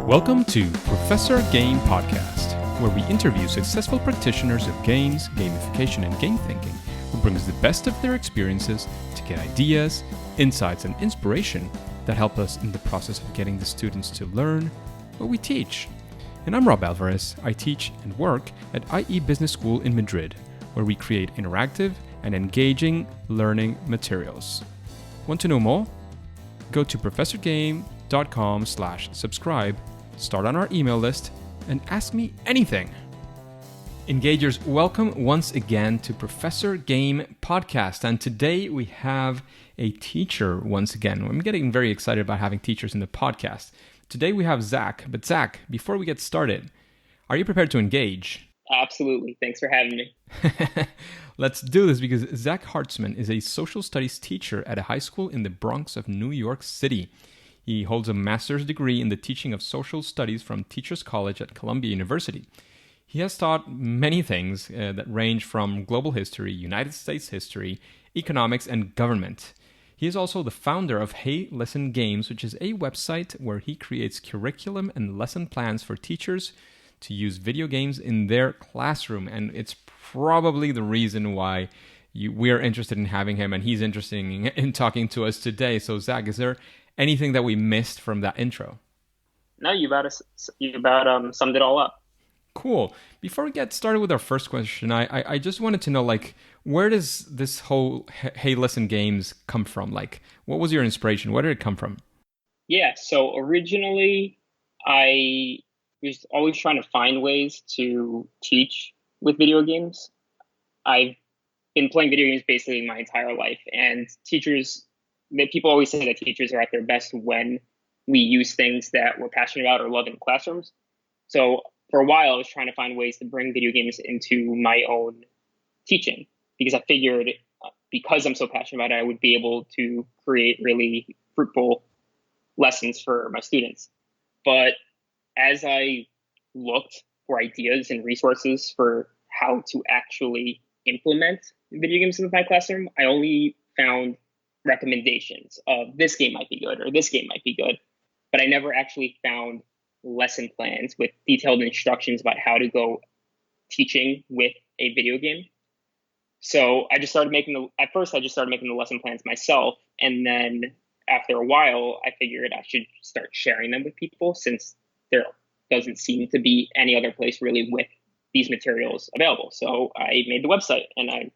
Welcome to Professor Game Podcast, where we interview successful practitioners of games, gamification, and game thinking who brings the best of their experiences to get ideas, insights, and inspiration that help us in the process of getting the students to learn what we teach. And I'm Rob Alvarez. I teach and work at IE Business School in Madrid, where we create interactive and engaging learning materials. Want to know more? Go to professorgame.com/subscribe, start on our email list, and ask me anything. Engagers, welcome once again to Professor Game Podcast. And today we have a teacher once again. I'm getting very excited about having teachers in the podcast. Today we have Zack. But Zack, before we get started, are you prepared to engage? Absolutely. Thanks for having me. Let's do this because Zack Hartzman is a social studies teacher at a high school in the Bronx of New York City. He holds a master's degree in the teaching of social studies from Teachers College at Columbia University. He has taught many things that range from global history, United States history, economics, and government. He is also the founder of Hey Listen Games, which is a website where he creates curriculum and lesson plans for teachers to use video games in their classroom. And it's probably the reason why we're interested in having him and he's interested in talking to us today. So Zack, is there anything that we missed from that intro? No, you about summed it all up. Cool. Before we get started with our first question, I just wanted to know, where does this whole Hey Listen Games come from? What was your inspiration? Where did it come from? Yeah, so originally I was always trying to find ways to teach with video games. I've been playing video games basically my entire life, and people always say that teachers are at their best when we use things that we're passionate about or love in classrooms. So for a while, I was trying to find ways to bring video games into my own teaching because I figured because I'm so passionate about it, I would be able to create really fruitful lessons for my students. But as I looked for ideas and resources for how to actually implement video games in my classroom, I only found recommendations of this game might be good or this game might be good, but I never actually found lesson plans with detailed instructions about how to go teaching with a video game. So I just started making the lesson plans myself. And then after a while, I figured I should start sharing them with people since there doesn't seem to be any other place really with these materials available. So I made the website and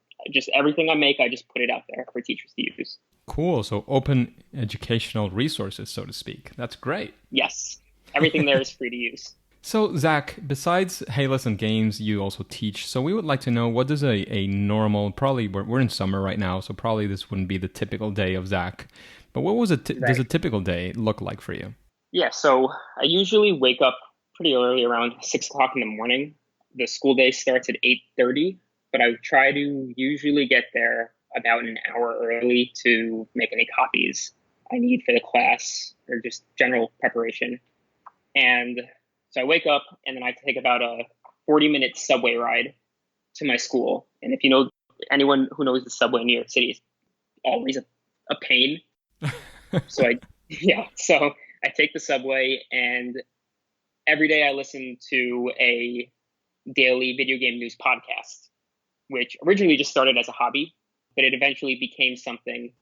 everything I make, I just put it out there for teachers to use. Cool. So open educational resources, so to speak. That's great. Yes. Everything there is free to use. So, Zack, besides Hey Listen Games, you also teach. So we would like to know, what does a normal, probably we're in summer right now, so probably this wouldn't be the typical day of Zack. But what does a typical day look like for you? Yeah, so I usually wake up pretty early, around 6 o'clock in the morning. The school day starts at 8:30, but I try to usually get there about an hour early to make any copies I need for the class or just general preparation. And so I wake up and then I take about a 40-minute subway ride to my school. And if you know anyone who knows the subway in New York City, it's always a pain. So I take the subway, and every day I listen to a daily video game news podcast, which originally just started as a hobby, but it eventually became something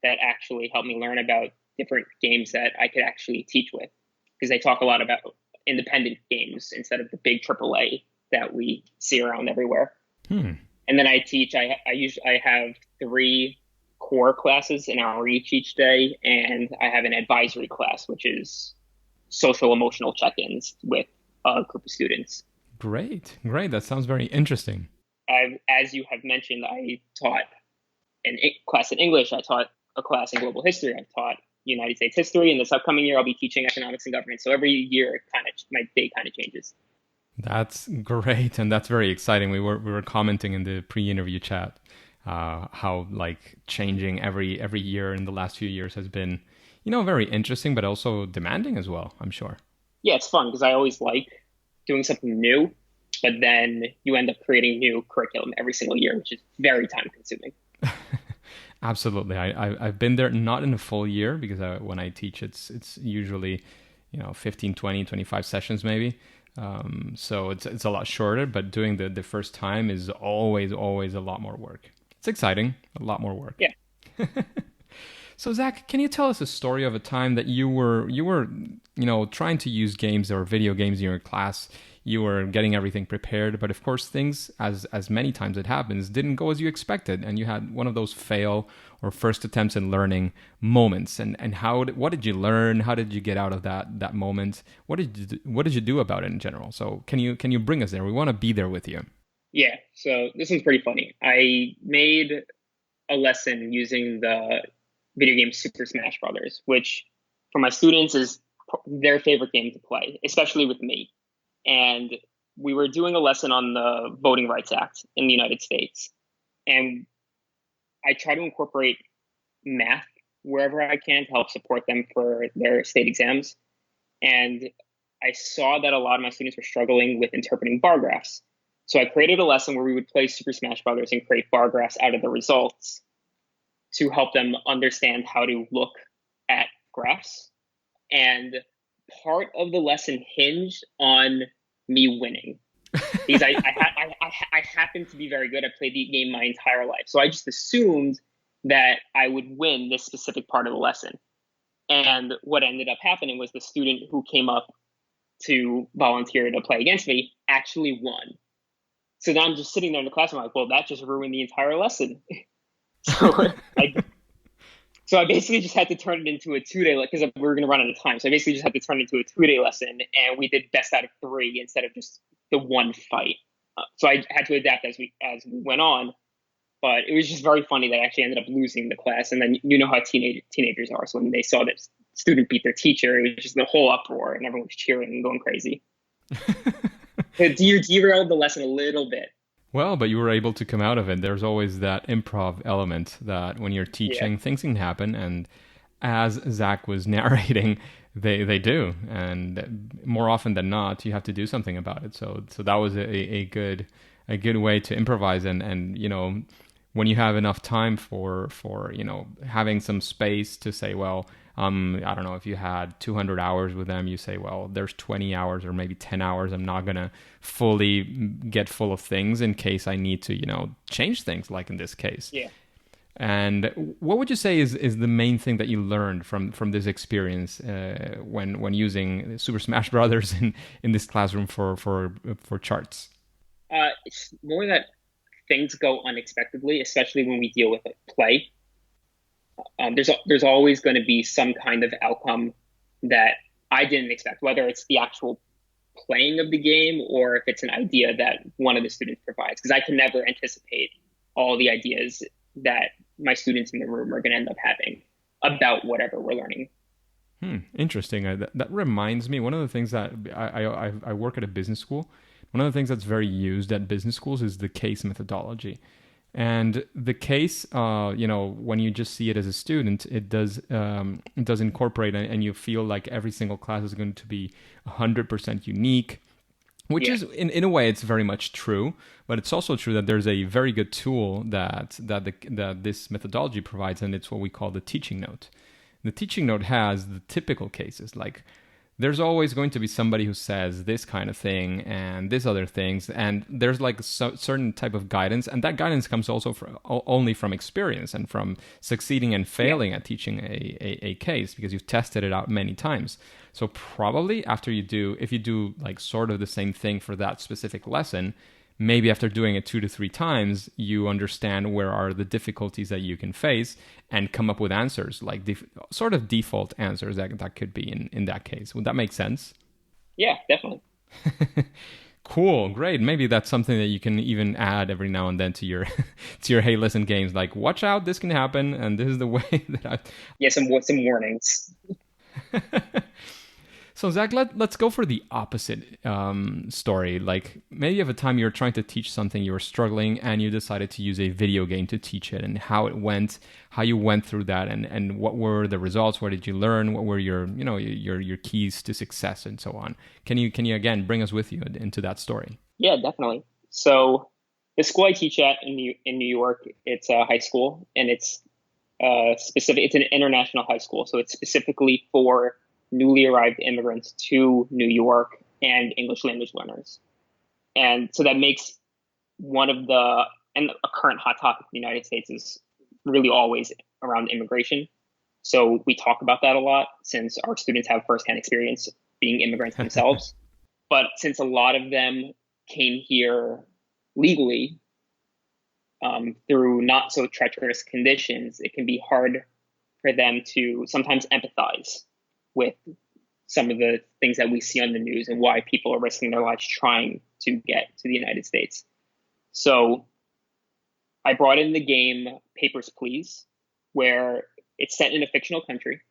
that actually helped me learn about different games that I could actually teach with. Because they talk a lot about independent games instead of the big AAA that we see around everywhere. And then I teach. I have 3 core classes, an hour each day, and I have an advisory class, which is social emotional check-ins with a group of students. Great. That sounds very interesting. As you have mentioned, I taught a class in English. I taught a class in global history. I've taught United States history, and this upcoming year I'll be teaching economics and government. So every year, my day kind of changes. That's great, and that's very exciting. We were commenting in the pre-interview chat how changing every year in the last few years has been, very interesting, but also demanding as well, I'm sure. Yeah, it's fun because I always like doing something new, but then you end up creating new curriculum every single year, which is very time consuming. Absolutely. I've been there, not in a full year, because when I teach, it's usually 15, 20, 25 sessions maybe. So it's a lot shorter, but doing the first time is always a lot more work. It's exciting, a lot more work. Yeah. So Zach, can you tell us a story of a time that you were trying to use games or video games in your class? You were getting everything prepared, but of course things, as many times it happens, didn't go as you expected, and you had one of those fail or first attempts in learning moments. And what did you learn? How did you get out of that moment? What did you do about it in general? So can you bring us there? We want to be there with you. Yeah. So this one's pretty funny. I made a lesson using the video game Super Smash Brothers, which for my students is their favorite game to play, especially with me. And we were doing a lesson on the Voting Rights Act in the United States. And I try to incorporate math wherever I can to help support them for their state exams. And I saw that a lot of my students were struggling with interpreting bar graphs. So I created a lesson where we would play Super Smash Brothers and create bar graphs out of the results to help them understand how to look at graphs. And part of the lesson hinged on me winning because I happened to be very good. I played the game my entire life. So I just assumed that I would win this specific part of the lesson. And what ended up happening was the student who came up to volunteer to play against me actually won. So now I'm just sitting there in the class. I'm like, well, that just ruined the entire lesson. So I So I basically just had to turn it into a 2-day because we were going to run out of time. So I basically just had to turn it into a 2-day lesson, and we did best out of 3 instead of just the one fight. So I had to adapt as we went on, but it was just very funny that I actually ended up losing the class. And then you know how teenagers are. So when they saw that student beat their teacher, it was just the whole uproar, and everyone was cheering and going crazy. Derailed the lesson a little bit. Well, but you were able to come out of it. There's always that improv element that when you're teaching, Yeah. things can happen. And as Zach was narrating, they do. And more often than not, you have to do something about it. So that was a good way to improvise. And when you have enough time for having some space to say, well, I don't know, if you had 200 hours with them, you say, well, there's 20 hours or maybe 10 hours. I'm not going to fully get full of things in case I need to, change things, like in this case. Yeah. And what would you say is the main thing that you learned from this experience when using Super Smash Brothers in this classroom for charts? It's more that things go unexpectedly, especially when we deal with play. There's always going to be some kind of outcome that I didn't expect, whether it's the actual playing of the game or if it's an idea that one of the students provides, because I can never anticipate all the ideas that my students in the room are going to end up having about whatever we're learning. Interesting. That reminds me, one of the things that I work at a business school. One of the things that's very used at business schools is the case methodology. And the case, when you just see it as a student, it does incorporate, and you feel like every single class is going to be 100% unique, which is in a way it's very much true. But it's also true that there's a very good tool that this methodology provides, and it's what we call the teaching note. The teaching note has the typical cases, like there's always going to be somebody who says this kind of thing and this other things, and there's like certain type of guidance, and that guidance comes also only from experience and from succeeding and failing at teaching a case, because you've tested it out many times. So probably if you do like sort of the same thing for that specific lesson, maybe after doing it 2 to 3 times, you understand where are the difficulties that you can face and come up with answers, like sort of default answers that could be in that case. Would that make sense? Yeah, definitely. Cool, great. Maybe that's something that you can even add every now and then to your Hey Listen games. Like, watch out, this can happen, and this is the way that I. Yeah, some warnings. So Zach, let's go for the opposite story. Like maybe you have a time you were trying to teach something, you were struggling, and you decided to use a video game to teach it, and how it went, how you went through that, and what were the results? What did you learn? What were your keys to success, and so on? Can you again bring us with you into that story? Yeah, definitely. So the school I teach at in New York, it's a high school, and it's specific. It's an international high school, so it's specifically for newly arrived immigrants to New York and English language learners. And so that makes one of the, and a current hot topic in the United States is really always around immigration. So we talk about that a lot since our students have firsthand experience being immigrants themselves. But since a lot of them came here legally through not so treacherous conditions, it can be hard for them to sometimes empathize with some of the things that we see on the news and why people are risking their lives trying to get to the United States. So I brought in the game Papers, Please, where it's set in a fictional country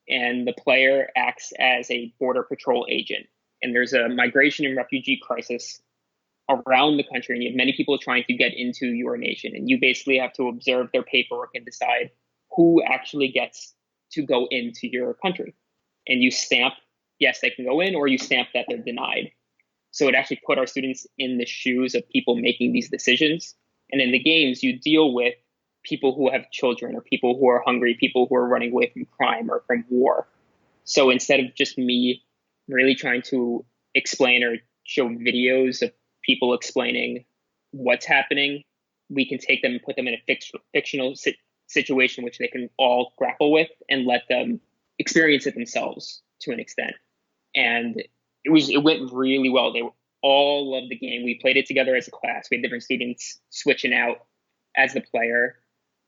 and the player acts as a border patrol agent. And there's a migration and refugee crisis around the country, and you have many people trying to get into your nation. And you basically have to observe their paperwork and decide who actually gets to go into your country. And you stamp, yes, they can go in, or you stamp that they're denied. So it actually put our students in the shoes of people making these decisions. And in the games, you deal with people who have children or people who are hungry, people who are running away from crime or from war. So instead of just me really trying to explain or show videos of people explaining what's happening, we can take them and put them in a fictional situation which they can all grapple with and let them experience it themselves to an extent. And it went really well. They all loved the game. We played it together as a class. We had different students switching out as the player.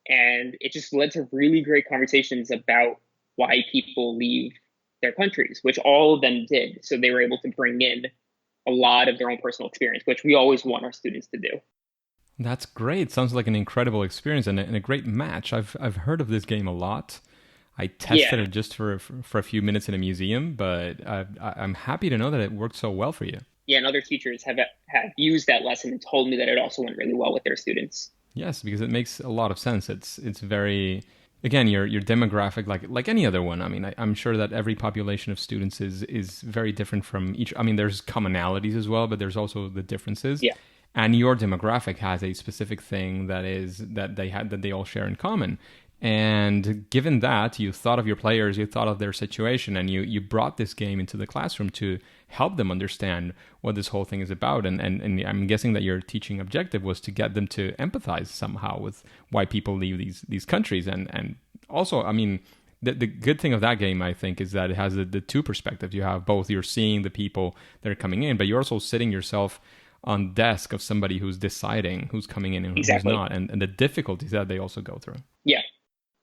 And it just led to really great conversations about why people leave their countries, which all of them did. So they were able to bring in a lot of their own personal experience, which we always want our students to do. That's great. Sounds like an incredible experience and a great match. I've heard of this game a lot. I tested it just for a few minutes in a museum, but I'm happy to know that it worked so well for you. Yeah, and other teachers have used that lesson and told me that it also went really well with their students. Yes, because it makes a lot of sense. It's very, again, your demographic, like any other one. I mean, I'm sure that every population of students is very different from each. I mean, there's commonalities as well, but there's also the differences. Yeah. And your demographic has a specific thing that they all share in common. And given that, you thought of your players, you thought of their situation, and you brought this game into the classroom to help them understand what this whole thing is about. And I'm guessing that your teaching objective was to get them to empathize somehow with why people leave these countries. And also, I mean, the good thing of that game, I think, is that it has the two perspectives. You have both, you're seeing the people that are coming in, but you're also sitting yourself on desk of somebody who's deciding who's coming in and who's not, and the difficulties that they also go through. Yeah.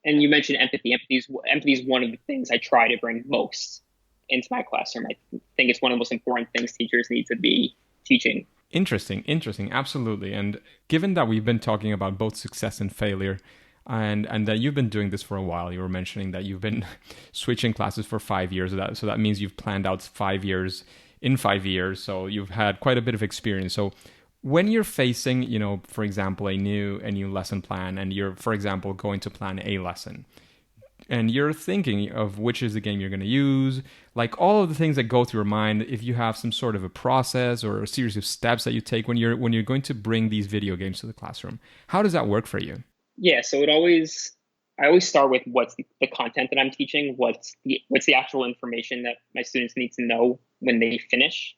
And you mentioned empathy. Empathy is one of the things I try to bring most into my classroom. I think it's one of the most important things teachers need to be teaching. Interesting. Absolutely. And given that we've been talking about both success and failure, and that you've been doing this for a while, you were mentioning that you've been switching classes for 5 years. So that means you've planned out 5 years in 5 years. So you've had quite a bit of experience. So when you're facing, for example, a new lesson plan, and you're, for example, going to plan a lesson, and you're thinking of which is the game you're going to use, like all of the things that go through your mind, if you have some sort of a process or a series of steps that you take when you're going to bring these video games to the classroom, how does that work for you? Yeah, so I always start with what's the content that I'm teaching, what's the actual information that my students need to know when they finish,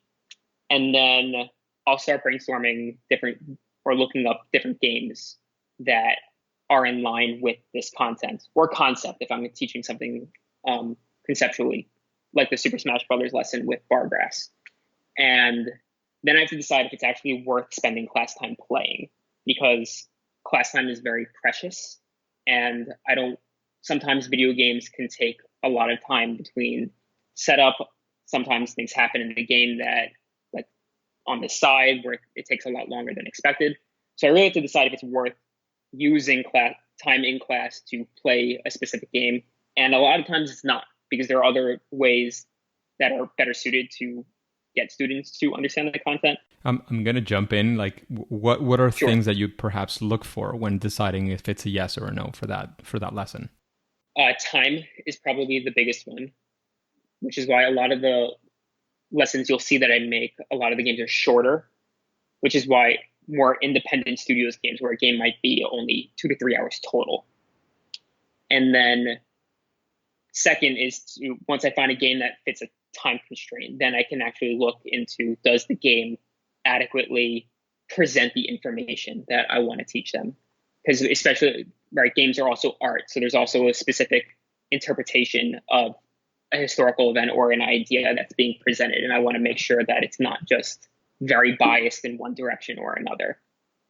and then I'll start brainstorming looking up different games that are in line with this content or concept if I'm teaching something conceptually, like the Super Smash Brothers lesson with bar graphs. And then I have to decide if it's actually worth spending class time playing, because class time is very precious. And sometimes video games can take a lot of time between setup. Sometimes things happen in the game that, like on the side, where it takes a lot longer than expected. So I really have to decide if it's worth using time in class to play a specific game. And a lot of times it's not, because there are other ways that are better suited to get students to understand the content. I'm going to jump in. Like, what are Sure. things that you perhaps look for when deciding if it's a yes or a no for that lesson? Time is probably the biggest one, which is why a lot of the lessons you'll see that I make, a lot of the games are shorter, which is why more independent studios games where a game might be only 2 to 3 hours total. And then Second is to, once I find a game that fits a time constraint, then I can actually look into, does the game adequately present the information that I want to teach them? Because especially, right, games are also art. So there's also a specific interpretation of a historical event or an idea that's being presented. And I want to make sure that it's not just very biased in one direction or another.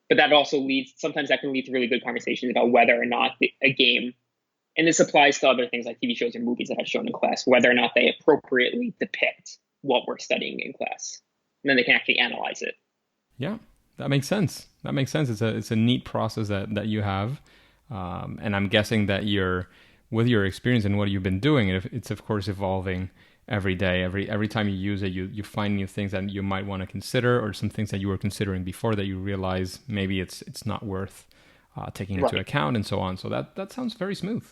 But that also leads, sometimes that can lead to really good conversations about whether or not a game, and this applies to other things like TV shows or movies that I've shown in class, whether or not they appropriately depict what we're studying in class. And then they can actually analyze it. Yeah, that makes sense. That makes sense. It's a neat process that you have. And I'm guessing that with your experience and what you've been doing, it's of course evolving every day. Every time you use it, you find new things that you might want to consider, or some things that you were considering before that you realize maybe it's not worth taking into account, and so on. So that sounds very smooth.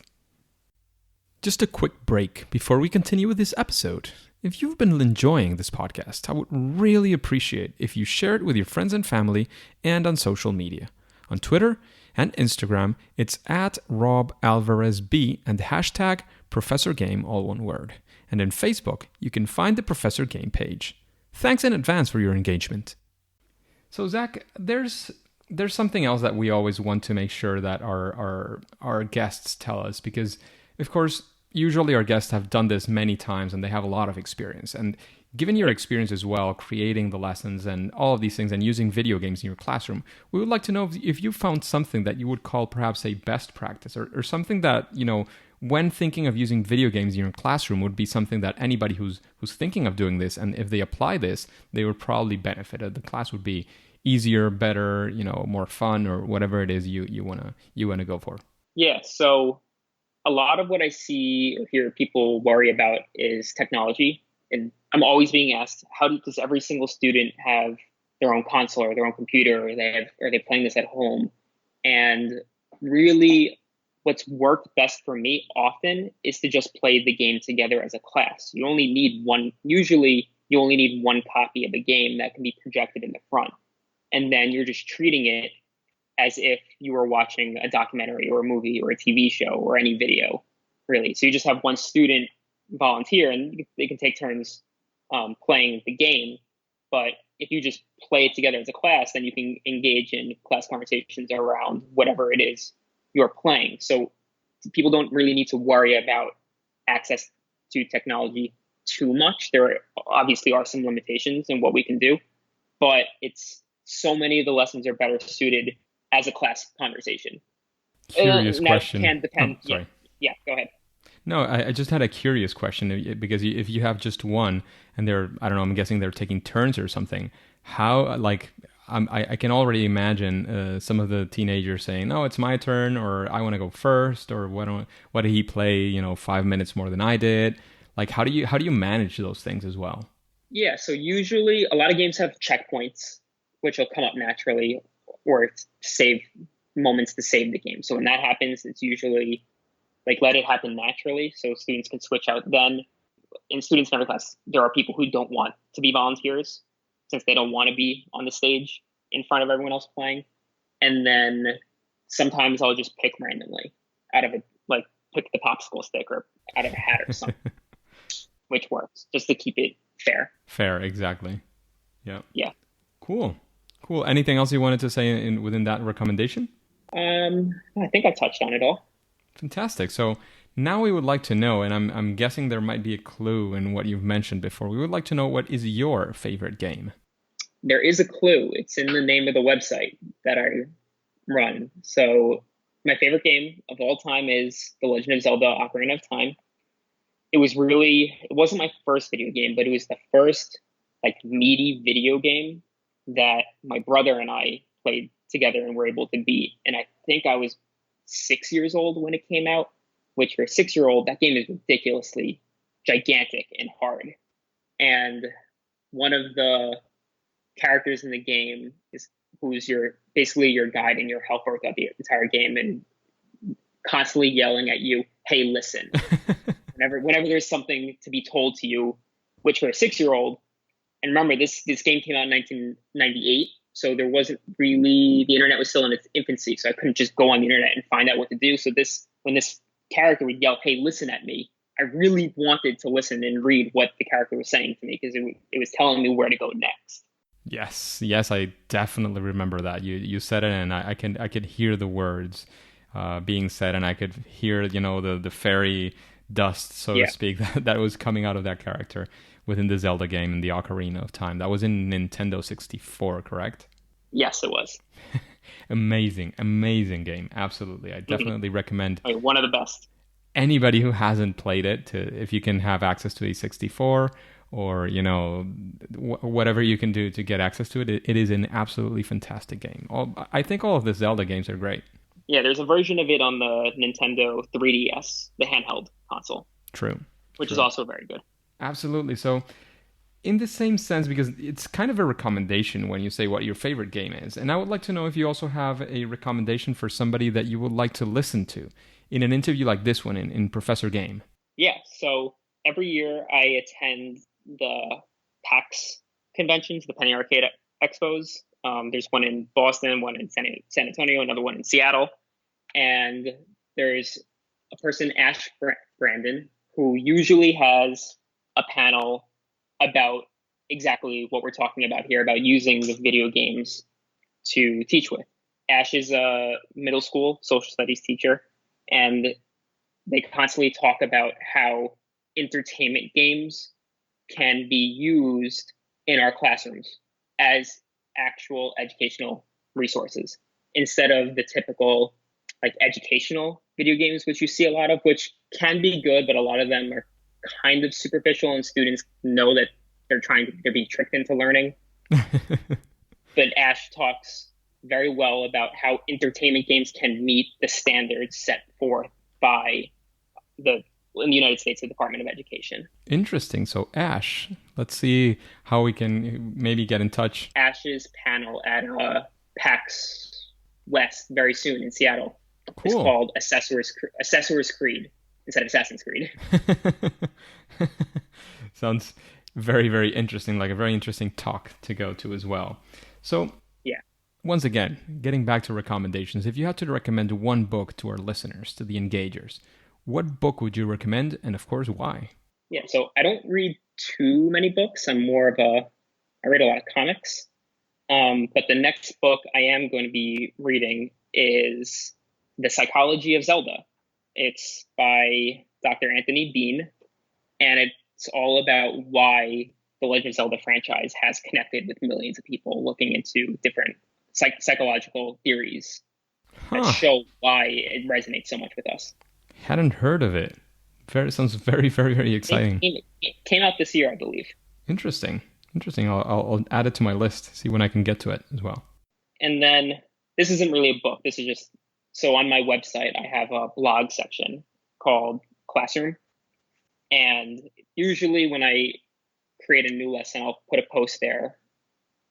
Just a quick break before we continue with this episode. If you've been enjoying this podcast, I would really appreciate if you share it with your friends and family and on social media. On Twitter and Instagram, it's at RobAlvarezB and the hashtag ProfessorGame, all one word. And in Facebook, you can find the Professor Game page. Thanks in advance for your engagement. So Zack, there's something else that we always want to make sure that our guests tell us, because of course, usually our guests have done this many times and they have a lot of experience. And given your experience as well, creating the lessons and all of these things and using video games in your classroom, we would like to know if you found something that you would call perhaps a best practice, or something that, when thinking of using video games in your classroom would be something that anybody who's thinking of doing this, and if they apply this, they would probably benefit. The class would be easier, better, more fun, or whatever it is you wanna go for. Yeah, so a lot of what I see or hear people worry about is technology. And I'm always being asked, does every single student have their own console or their own computer, or are they playing this at home? And really, what's worked best for me often is to just play the game together as a class. Usually you only need one copy of the game that can be projected in the front. And then you're just treating it as if you were watching a documentary or a movie or a TV show or any video, really. So you just have one student volunteer and they can take turns playing the game. But if you just play it together as a class, then you can engage in class conversations around whatever it is you're playing. So people don't really need to worry about access to technology too much. There obviously are some limitations in what we can do, but so many of the lessons are better suited as a class conversation. Curious question. Can depend. Sorry. Yeah, go ahead. No, I just had a curious question, because if you have just one and I'm guessing they're taking turns or something, how, I can already imagine some of the teenagers saying, no, it's my turn, or I want to go first, or what did he play, 5 minutes more than I did? How do you manage those things as well? Yeah, so usually a lot of games have checkpoints, which will come up naturally, or save moments to save the game. So when that happens, it's usually let it happen naturally, so students can switch out then. In students in every class, there are people who don't want to be volunteers, since they don't want to be on the stage in front of everyone else playing. And then sometimes I'll just pick randomly out of it, pick the popsicle stick or out of a hat or something, which works, just to keep it fair. Fair, exactly. Yeah. Yeah. Cool. Anything else you wanted to say within that recommendation? I think I touched on it all. Fantastic. So now we would like to know, and I'm guessing there might be a clue in what you've mentioned before. We would like to know, what is your favorite game? There is a clue. It's in the name of the website that I run. So my favorite game of all time is The Legend of Zelda: Ocarina of Time. It wasn't my first video game, but it was the first meaty video game that my brother and I played together and were able to beat. And I think I was 6 years old when it came out, which for a 6-year-old, that game is ridiculously gigantic and hard. And one of the characters in the game who's basically your guide and your helper throughout the entire game, and constantly yelling at you, "Hey, listen!" whenever there's something to be told to you, which for a 6-year-old, and remember this game came out in 1998, so there wasn't really, the internet was still in its infancy, so I couldn't just go on the internet and find out what to do. So when this character would yell, "Hey, listen at me," I really wanted to listen and read what the character was saying to me because it was telling me where to go next. Yes, yes, I definitely remember that. You said it, and I could hear the words being said, and I could hear the fairy dust, so to Yeah. speak, that was coming out of that character within the Zelda game in the Ocarina of Time. That was in Nintendo 64, correct? Yes, it was. Amazing, amazing game. Absolutely, I Mhm. definitely recommend I mean, one of the best. anybody who hasn't played it to, if you can have access to a 64 or whatever you can do to get access to it is an absolutely fantastic game. I think all of the Zelda games are great. Yeah, there's a version of it on the Nintendo 3DS, the handheld console, True, which is true, also very good. absolutely. So in the same sense, because it's kind of a recommendation when you say what your favorite game is, and I would like to know if you also have a recommendation for somebody that you would like to listen to in an interview like this one in Professor Game. Yeah, so every year I attend the PAX conventions, the Penny Arcade Expos. There's one in Boston, one in San Antonio, another one in Seattle. And there's a person, Ash Brandon, who usually has a panel about exactly what we're talking about here, about using the video games to teach with. Ash is a middle school social studies teacher, and they constantly talk about how entertainment games can be used in our classrooms as actual educational resources instead of the typical like educational video games, which you see a lot of, which can be good, but a lot of them are kind of superficial, and students know that they're being tricked into learning. But Ash talks very well about how entertainment games can meet the standards set forth by the in the United States, the Department of Education. Interesting. So Ash, let's see how we can maybe get in touch. Ash's panel at PAX West very soon in Seattle is Cool. called Assessor's Creed instead of Assassin's Creed. Sounds very, very interesting, like a very interesting talk to go to as well. So, Yeah. once again, getting back to recommendations, if you had to recommend one book to our listeners, to the engagers, what book would you recommend, and of course, why? Yeah. So I don't read too many books. I read a lot of comics. But the next book I am going to be reading is The Psychology of Zelda. It's by Dr. Anthony Bean, and it's all about why the Legend of Zelda franchise has connected with millions of people looking into different psychological theories that Huh. show why it resonates so much with us. Hadn't heard of it. Sounds very, very, very exciting. It came out this year, I believe. Interesting. Interesting. I'll add it to my list, see when I can get to it as well. And then this isn't really a book. This is just so on my website, I have a blog section called Classroom. And usually when I create a new lesson, I'll put a post there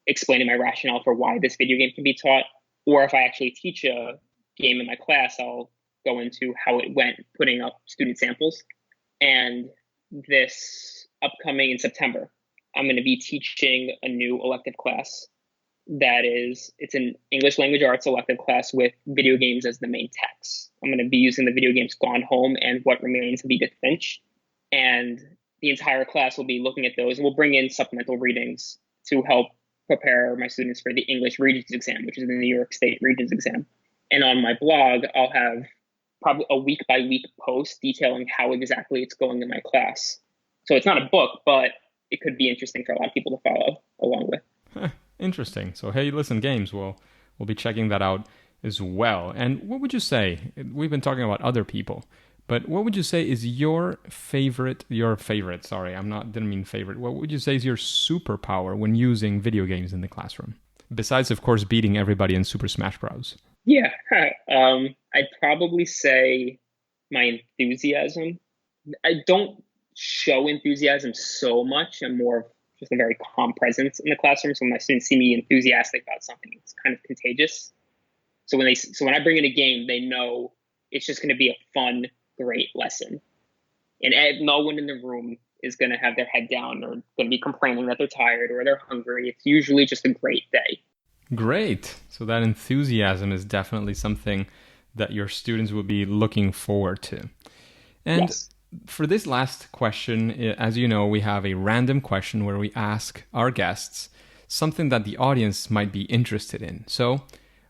explaining my rationale for why this video game can be taught. Or if I actually teach a game in my class, I'll go into how it went, putting up student samples. And this upcoming in September, I'm going to be teaching a new elective class it's an English language arts elective class with video games as the main text. I'm going to be using the video games Gone Home and What Remains of Edith Finch. And the entire class will be looking at those, and we'll bring in supplemental readings to help prepare my students for the English Regents exam, which is the New York State Regents exam. And on my blog, I'll have probably a week by week post detailing how exactly it's going in my class. So it's not a book, but it could be interesting for a lot of people to follow along with. Huh, interesting. So hey, listen, games. We'll be checking that out as well. And what would you say? We've been talking about other people, but what would you say is your favorite? Your favorite? Sorry, didn't mean favorite. What would you say is your superpower when using video games in the classroom? Besides, of course, beating everybody in Super Smash Bros. Yeah, I'd probably say my enthusiasm. I don't show enthusiasm so much. I'm more of just a very calm presence in the classroom. So when my students see me enthusiastic about something, it's kind of contagious. So when I bring in a game, they know it's just going to be a fun, great lesson, and no one in the room is going to have their head down or going to be complaining that they're tired or they're hungry. It's usually just a great day. Great. So that enthusiasm is definitely something that your students will be looking forward to. And Yes. for this last question, as you know, we have a random question where we ask our guests something that the audience might be interested in. So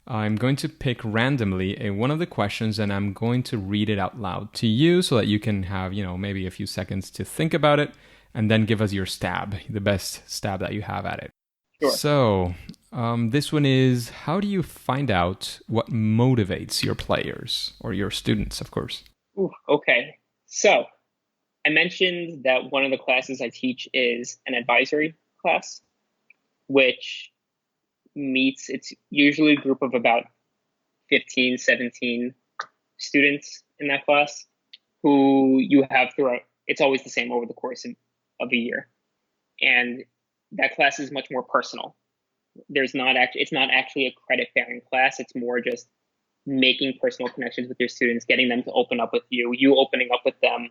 I'm going to pick randomly one of the questions, and I'm going to read it out loud to you so that you can have, maybe a few seconds to think about it and then give us your stab, the best stab that you have at it. Sure. So this one is, how do you find out what motivates your players or your students, of course? Ooh, okay. So I mentioned that one of the classes I teach is an advisory class, which it's usually a group of about 15, 17 students in that class who you have throughout. It's always the same over the course of a year. And that class is much more personal. It's not actually a credit bearing class. It's more just making personal connections with your students, getting them to open up with you opening up with them,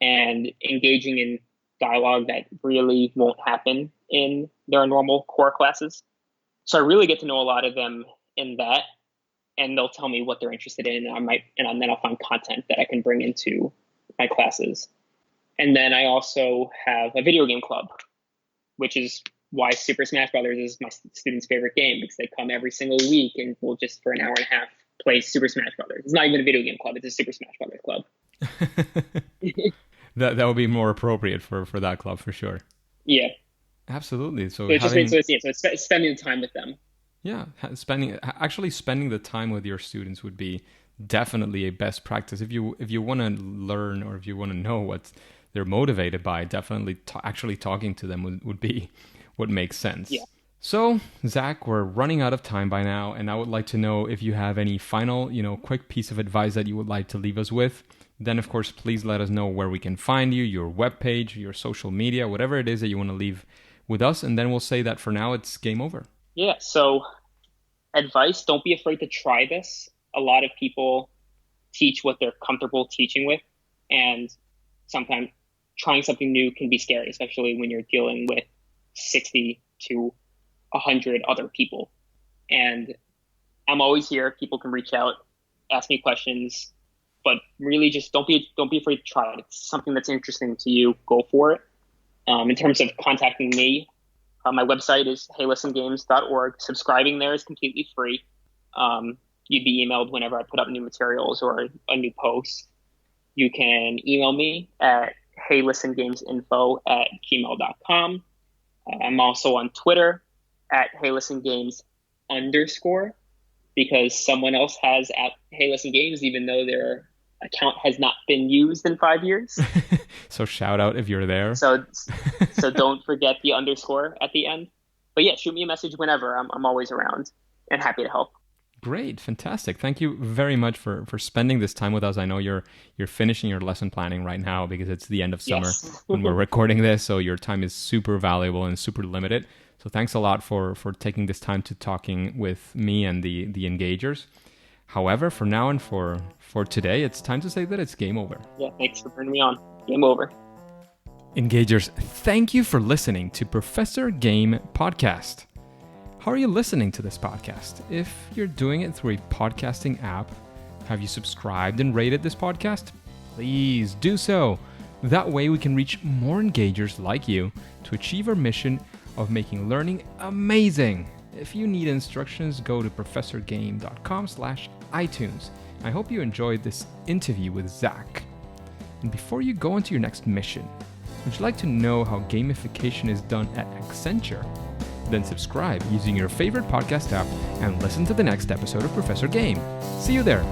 and engaging in dialogue that really won't happen in their normal core classes. So I really get to know a lot of them in that, and they'll tell me what they're interested in, and then I'll find content that I can bring into my classes. And then I also have a video game club, which is why Super Smash Brothers is my students' favorite game, because they come every single week and we'll just for an hour and a half play Super Smash Brothers. It's not even a video game club; it's a Super Smash Brothers club. That would be more appropriate for that club for sure. Yeah. Absolutely. So it's spending the time with them. Yeah, spending the time with your students would be definitely a best practice. If you want to learn or if you want to know what they're motivated by, definitely actually talking to them would be what makes sense. Yeah. So, Zach, we're running out of time by now, and I would like to know if you have any final, quick piece of advice that you would like to leave us with. Then, of course, please let us know where we can find you, your webpage, your social media, whatever it is that you want to leave with us, and then we'll say that for now it's game over. Yeah, so advice, don't be afraid to try this. A lot of people teach what they're comfortable teaching with, and sometimes trying something new can be scary, especially when you're dealing with 60 to 100 other people. And I'm always here. People can reach out, ask me questions, but really just don't be afraid to try it. It's something that's interesting to you. Go for it. In terms of contacting me, my website is heylistengames.org. Subscribing there is completely free. You'd be emailed whenever I put up new materials or a new post. You can email me at heylistengamesinfo@gmail.com. I'm also on Twitter at heylistengames_, because someone else has at heylistengames, even though their account has not been used in 5 years. So shout out if you're there. So don't forget the underscore at the end. But yeah, shoot me a message whenever. I'm always around and happy to help. Great, fantastic. Thank you very much for spending this time with us. I know you're finishing your lesson planning right now because it's the end of summer when we're recording this, so your time is super valuable and super limited. So thanks a lot for taking this time to talking with me and the engagers. However, for now and for today, it's time to say that it's game over. Yeah, thanks for bringing me on. Game over. Engagers, thank you for listening to Professor Game Podcast. How are you listening to this podcast? If you're doing it through a podcasting app, have you subscribed and rated this podcast? Please do so. That way we can reach more engagers like you to achieve our mission of making learning amazing. If you need instructions, go to professorgame.com/iTunes. I hope you enjoyed this interview with Zack. And before you go into your next mission, would you like to know how gamification is done at Accenture? Then subscribe using your favorite podcast app and listen to the next episode of Professor Game. See you there.